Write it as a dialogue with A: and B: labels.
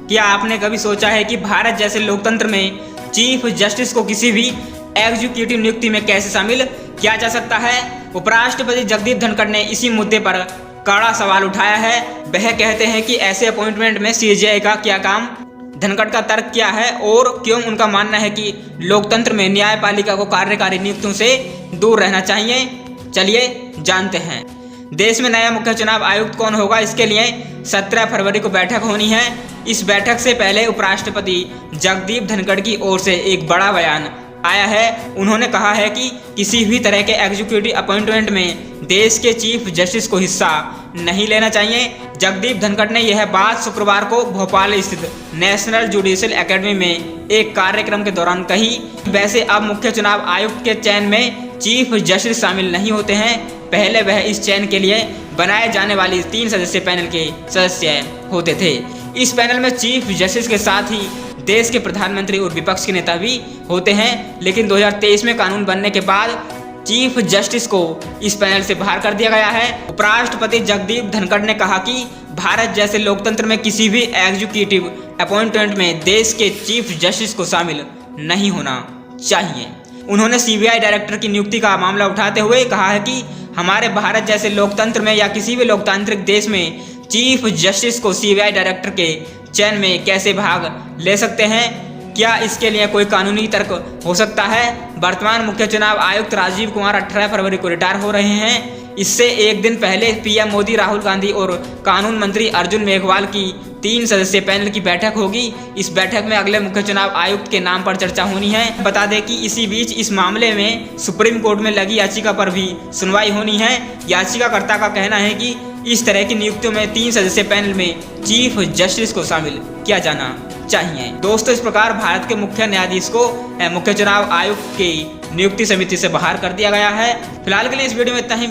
A: क्या आपने कभी सोचा है कि भारत जैसे लोकतंत्र में चीफ जस्टिस को किसी भी एग्जीक्यूटिव नियुक्ति में कैसे शामिल किया जा सकता है? उपराष्ट्रपति जगदीप धनखड़ ने इसी मुद्दे पर कड़ा सवाल उठाया है। वह कहते हैं कि ऐसे अपॉइंटमेंट में सीजेआई का क्या काम? धनखड़ का तर्क क्या है और क्यों उनका मानना है कि लोकतंत्र में न्यायपालिका को कार्यकारी नियुक्तियों से दूर रहना चाहिए? चलिए जानते हैं। देश में नया मुख्य चुनाव आयुक्त कौन होगा, इसके लिए 17 फरवरी को बैठक होनी है। इस बैठक से पहले उपराष्ट्रपति जगदीप धनखड़ की ओर से एक बड़ा बयान आया है। उन्होंने कहा है कि किसी भी तरह के एग्जीक्यूटिव अपॉइंटमेंट में देश के चीफ जस्टिस को हिस्सा नहीं लेना चाहिए। जगदीप धनखड़ ने यह बात शुक्रवार को भोपाल स्थित नेशनल जुडिशियल एकेडमी में एक कार्यक्रम के दौरान कही। वैसे अब मुख्य चुनाव आयुक्त के चयन में चीफ जस्टिस शामिल नहीं होते हैं। पहले वह इस चयन के लिए बनाए जाने वाली 3 सदस्यीय पैनल के सदस्य होते थे। इस पैनल में चीफ जस्टिस के साथ ही देश के प्रधानमंत्री और विपक्ष के नेता भी होते हैं, लेकिन 2023 में कानून बनने के बाद चीफ जस्टिस को इस पैनल से बाहर कर दिया गया है। उपराष्ट्रपति जगदीप धनखड़ ने कहा कि भारत जैसे लोकतंत्र में किसी भी एग्जीक्यूटिव अपॉइंटमेंट में देश के चीफ जस्टिस को शामिल नहीं होना चाहिए। उन्होंने सीबीआई डायरेक्टर की नियुक्ति का मामला उठाते हुए कहा है कि हमारे भारत जैसे लोकतंत्र में या किसी भी लोकतांत्रिक देश में चीफ जस्टिस को सीबीआई डायरेक्टर के चयन में कैसे भाग ले सकते हैं? क्या इसके लिए कोई कानूनी तर्क हो सकता है? वर्तमान मुख्य चुनाव आयुक्त राजीव कुमार 18 फरवरी को रिटायर हो रहे हैं। इससे एक दिन पहले पीएम मोदी, राहुल गांधी और कानून मंत्री अर्जुन मेघवाल की 3 सदस्यीय पैनल की बैठक होगी। इस बैठक में अगले मुख्य चुनाव आयुक्त के नाम पर चर्चा होनी है। बता दें कि इसी बीच इस मामले में सुप्रीम कोर्ट में लगी याचिका पर भी सुनवाई होनी है। याचिकाकर्ता का कहना है कि इस तरह की नियुक्तियों में 3 सदस्यीय पैनल में चीफ जस्टिस को शामिल किया जाना चाहिए। दोस्तों, इस प्रकार भारत के मुख्य न्यायाधीश को मुख्य चुनाव आयुक्त की नियुक्ति समिति से बाहर कर दिया गया है। फिलहाल के लिए इस वीडियो में इतना ही।